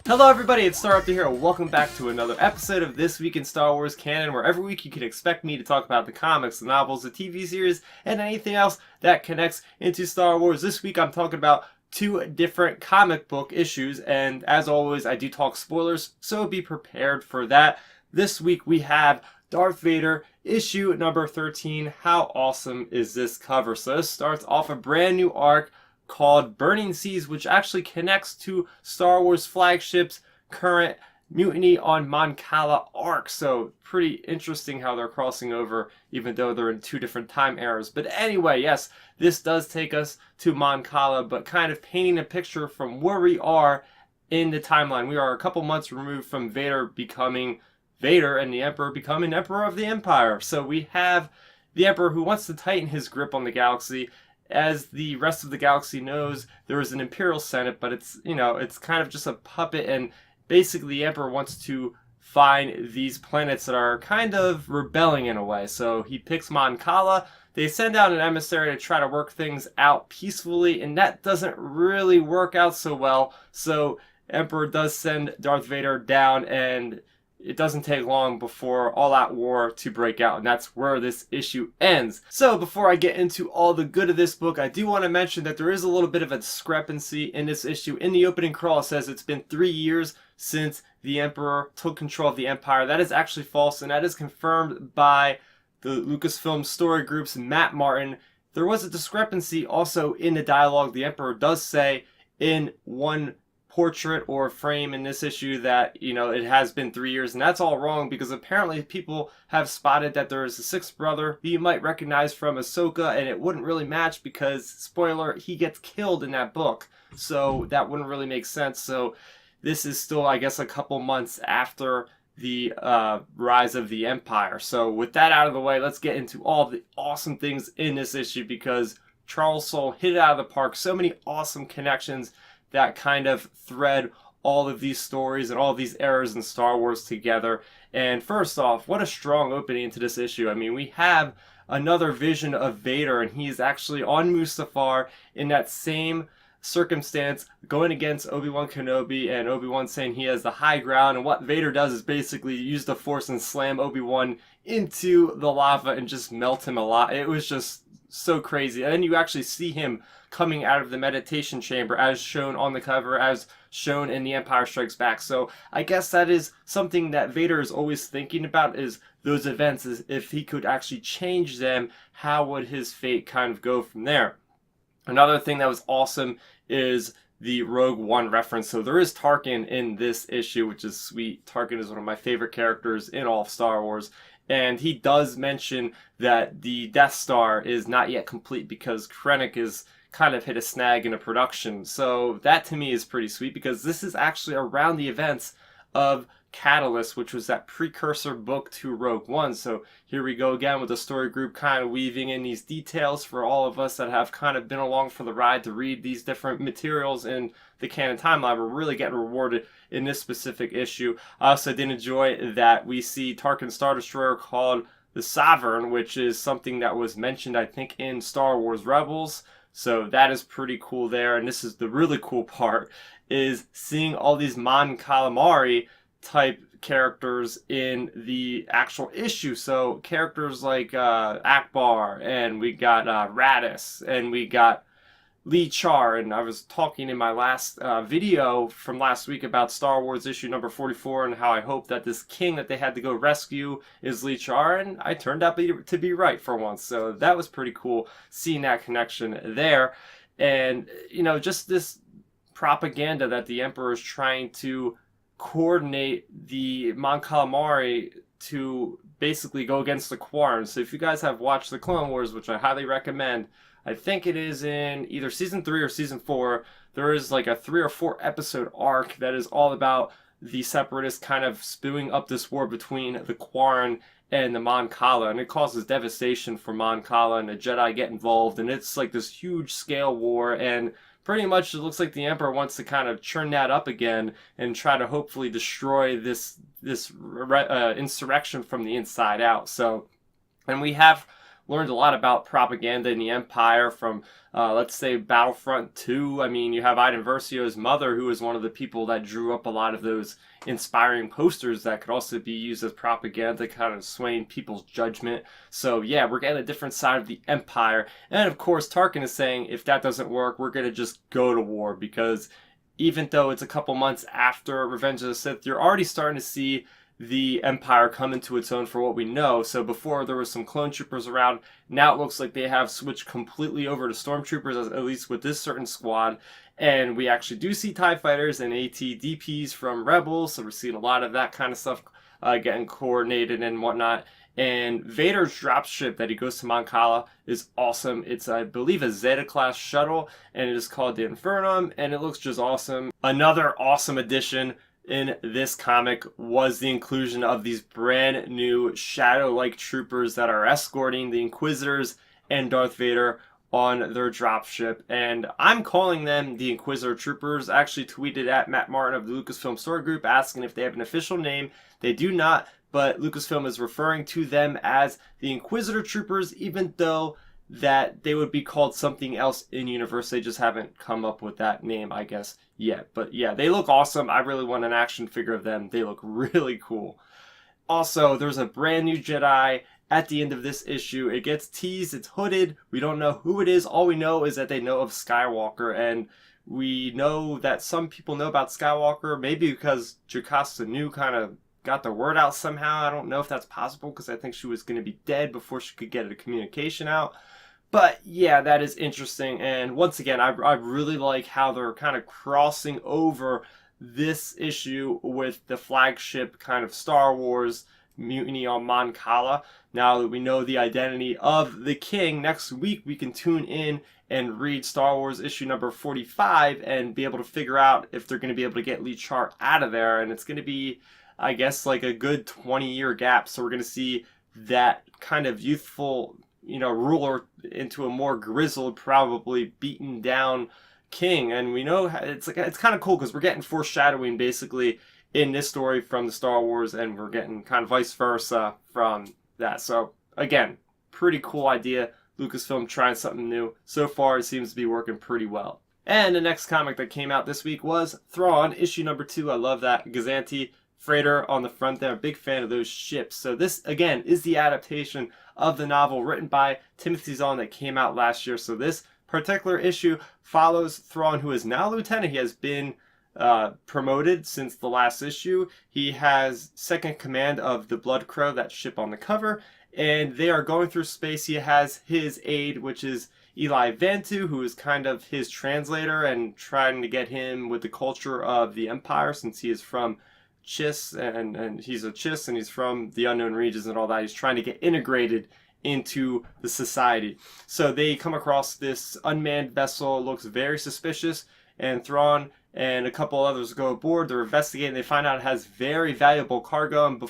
Hello everybody, it's Starrapter here. Welcome back to another episode of This Week in Star Wars Canon, where every week you can expect me to talk about the comics, the novels, the TV series, and anything else that connects into Star Wars. This week I'm talking about two different comic book issues, and as always I do talk spoilers, so be prepared for that. This week we have Darth Vader, issue number 13. How awesome is this cover? So this starts off a brand new arc called Burning Seas, which actually connects to Star Wars flagship's current Mutiny on Mon Cala arc. So pretty interesting how they're crossing over, even though they're in two different time eras. But anyway, yes, this does take us to Mon Cala, but kind of painting a picture from where we are in the timeline. We are a couple months removed from Vader becoming Vader and the Emperor becoming Emperor of the Empire. So we have the Emperor who wants to tighten his grip on the galaxy. As the rest of the galaxy knows, there is an Imperial Senate, but it's kind of just a puppet, and basically the Emperor wants to find these planets that are kind of rebelling in a way. So he picks Mon Cala. They send out an emissary to try to work things out peacefully, and that doesn't really work out so well. So Emperor does send Darth Vader down, and it doesn't take long before all-out war to break out, and that's where this issue ends. So before I get into all the good of this book, I do want to mention that there is a little bit of a discrepancy in this issue. In the opening crawl, it says it's been 3 years since the Emperor took control of the Empire. That is actually false, and that is confirmed by the Lucasfilm Story Group's Matt Martin. There was a discrepancy also in the dialogue. The Emperor does say in one portrait or frame in this issue that, it has been 3 years, and that's all wrong, because apparently people have spotted that there is a sixth brother who you might recognize from Ahsoka, and it wouldn't really match because, spoiler, he gets killed in that book, so that wouldn't really make sense. So this is still, I guess, a couple months after the rise of the Empire. So with that out of the way, let's get into all the awesome things in this issue, because Charles Soule hit it out of the park. So many awesome connections that kind of thread all of these stories and all of these eras in Star Wars together. And first off, what a strong opening into this issue. I mean, we have another vision of Vader, and he's actually on Mustafar in that same circumstance, going against Obi-Wan Kenobi, and Obi-Wan saying he has the high ground, and what Vader does is basically use the Force and slam Obi-Wan into the lava and just melt him a lot. It was just so crazy. And then you actually see him coming out of the meditation chamber, as shown on the cover, as shown in The Empire Strikes Back. So I guess that is something that Vader is always thinking about, is those events, is if he could actually change them, how would his fate kind of go from there. Another thing that was awesome is the Rogue One reference. So there is Tarkin in this issue, which is sweet. Tarkin is one of my favorite characters in all of Star Wars. And he does mention that the Death Star is not yet complete because Krennic is kind of hit a snag in a production. So that to me is pretty sweet, because this is actually around the events of Catalyst, which was that precursor book to Rogue One. So here we go again with the story group kind of weaving in these details for all of us that have kind of been along for the ride to read these different materials in the canon timeline. We're really getting rewarded in this specific issue. I also did enjoy that we see Tarkin's Star Destroyer called the Sovereign, which is something that was mentioned, I think, in Star Wars Rebels. So that is pretty cool there. And this is the really cool part, is seeing all these Mon Calamari type characters in the actual issue. So characters like Akbar, and we got Radis, and we got Lee Char. And I was talking in my last video from last week about Star Wars issue number 44 and how I hope that this king that they had to go rescue is Lee Char, and I turned out to be right for once. So that was pretty cool seeing that connection there. And, just this propaganda that the Emperor is trying to coordinate the Mon Calamari to basically go against the Quarren. So if you guys have watched the Clone Wars, which I highly recommend, I think it is in either season 3 or season 4, there is like a 3 or 4 episode arc that is all about the Separatists kind of spewing up this war between the Quarren and the Mon Cala, and it causes devastation for Mon Cala, and the Jedi get involved, and it's like this huge scale war, and pretty much it looks like the Emperor wants to kind of churn that up again and try to hopefully destroy this insurrection from the inside out. So, and we have learned a lot about propaganda in the Empire from, let's say, Battlefront 2. I mean, you have Iden Versio's mother, who was one of the people that drew up a lot of those inspiring posters that could also be used as propaganda, kind of swaying people's judgment. So yeah, we're getting a different side of the Empire. And of course, Tarkin is saying if that doesn't work, we're going to just go to war, because even though it's a couple months after Revenge of the Sith, you're already starting to see the Empire come into its own for what we know. So before there was some clone troopers around, now it looks like they have switched completely over to stormtroopers, at least with this certain squad. And we actually do see TIE fighters and AT-DPs from Rebels, so we're seeing a lot of that kind of stuff getting coordinated and whatnot. And Vader's dropship that he goes to Mon Cala is awesome. It's, I believe, a Zeta-class shuttle, and it is called the Infernum, and it looks just awesome. Another awesome addition in this comic was the inclusion of these brand new shadow-like troopers that are escorting the Inquisitors and Darth Vader on their dropship, and I'm calling them the Inquisitor Troopers. I actually tweeted at Matt Martin of the Lucasfilm Story Group asking if they have an official name. They do not, but Lucasfilm is referring to them as the Inquisitor Troopers, even though that they would be called something else in universe. They just haven't come up with that name, I guess, yet. But yeah, they look awesome. I really want an action figure of them. They look really cool. Also, there's a brand new Jedi at the end of this issue. It gets teased. It's hooded. We don't know who it is. All we know is that they know of Skywalker, and we know that some people know about Skywalker, maybe because Jocasta Nu kind of got the word out somehow. I don't know if that's possible, because I think she was going to be dead before she could get a communication out. But yeah, that is interesting. And once again, I really like how they're kind of crossing over this issue with the flagship kind of Star Wars Mutiny on Mon Cala. Now that we know the identity of the king, next week we can tune in and read Star Wars issue number 45 and be able to figure out if they're going to be able to get Lee Chart out of there. And it's going to be, I guess, like a good 20-year gap. So we're going to see that kind of youthful, ruler into a more grizzled, probably beaten down king. And we know it's kind of cool because we're getting foreshadowing basically in this story from the Star Wars, and we're getting kind of vice versa from that. So again, pretty cool idea. Lucasfilm trying something new. So far, it seems to be working pretty well. And the next comic that came out this week was Thrawn, issue number 2. I love that Gazanti freighter on the front there. Big fan of those ships. So this, again, is the adaptation of the novel written by Timothy Zahn that came out last year. So this particular issue follows Thrawn, who is now lieutenant. He has been promoted since the last issue. He has second command of the Blood Crow, that ship on the cover, and they are going through space. He has his aide, which is Eli Vantu, who is kind of his translator and trying to get him with the culture of the Empire, since he is from Chiss, and he's a Chiss, and he's from the Unknown Regions and all that. He's trying to get integrated into the society. So they come across this unmanned vessel, looks very suspicious, and Thrawn and a couple others go aboard. They're investigating. They find out it has very valuable cargo, and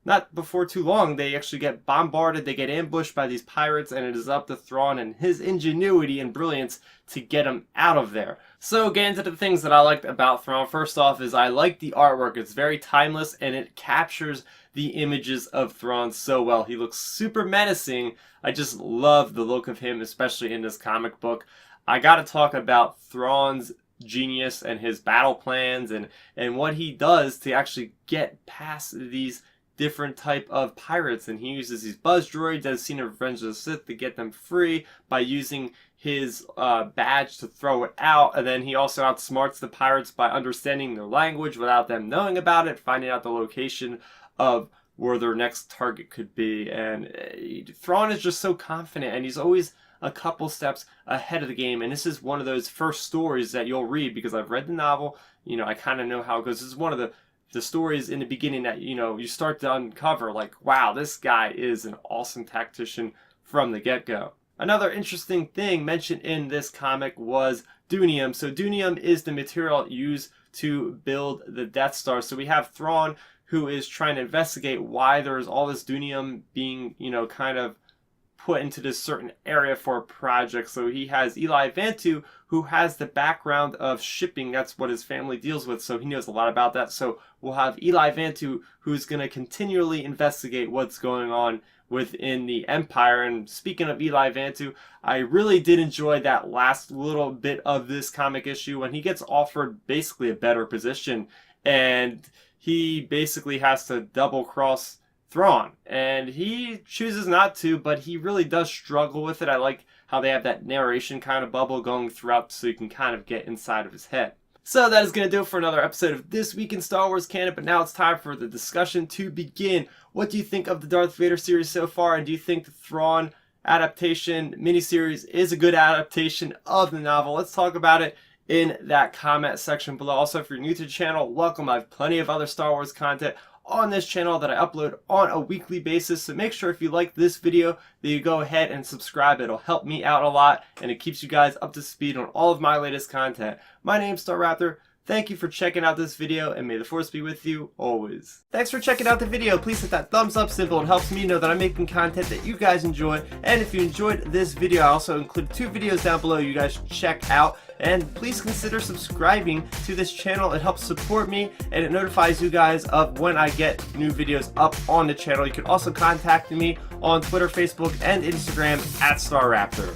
not before too long, they actually get bombarded. They get ambushed by these pirates, and it is up to Thrawn and his ingenuity and brilliance to get them out of there. So getting to the things that I liked about Thrawn, first off is I like the artwork. It's very timeless, and it captures the images of Thrawn so well. He looks super menacing. I just love the look of him, especially in this comic book. I gotta talk about Thrawn's genius and his battle plans and what he does to actually get past these different type of pirates. And he uses these buzz droids as seen in Revenge of the Sith to get them free by using his badge to throw it out. And then he also outsmarts the pirates by understanding their language without them knowing about it, finding out the location of where their next target could be. And Thrawn is just so confident, and he's always a couple steps ahead of the game. And this is one of those first stories that you'll read, because I've read the novel, I kind of know how it goes. This is one of the stories in the beginning that, you start to uncover, like, wow, this guy is an awesome tactician from the get-go. Another interesting thing mentioned in this comic was Dunium. So Dunium is the material used to build the Death Star. So we have Thrawn, who is trying to investigate why there's all this Dunium being, kind of put into this certain area for a project. So he has Eli Vantu, who has the background of shipping. That's what his family deals with, so he knows a lot about that. So we'll have Eli Vantu, who's going to continually investigate what's going on within the Empire. And speaking of Eli Vantu, I really did enjoy that last little bit of this comic issue when he gets offered basically a better position, and he basically has to double cross Thrawn, and he chooses not to, but he really does struggle with it. I like how they have that narration kind of bubble going throughout so you can kind of get inside of his head. So that is going to do it for another episode of This Week in Star Wars Canon, but now it's time for the discussion to begin. What do you think of the Darth Vader series so far, and do you think the Thrawn adaptation miniseries is a good adaptation of the novel? Let's talk about it in that comment section below. Also, if you're new to the channel, welcome. I have plenty of other Star Wars content on this channel that I upload on a weekly basis, so make sure if you like this video that you go ahead and subscribe. It'll help me out a lot, and it keeps you guys up to speed on all of my latest content. My name's Starrapter. Thank you for checking out this video, and may the Force be with you always. Thanks for checking out the video. Please hit that thumbs up symbol. It helps me know that I'm making content that you guys enjoy. And if you enjoyed this video, I also included 2 videos down below you guys should check out. And please consider subscribing to this channel. It helps support me, and it notifies you guys of when I get new videos up on the channel. You can also contact me on Twitter, Facebook, and Instagram at Starrapter.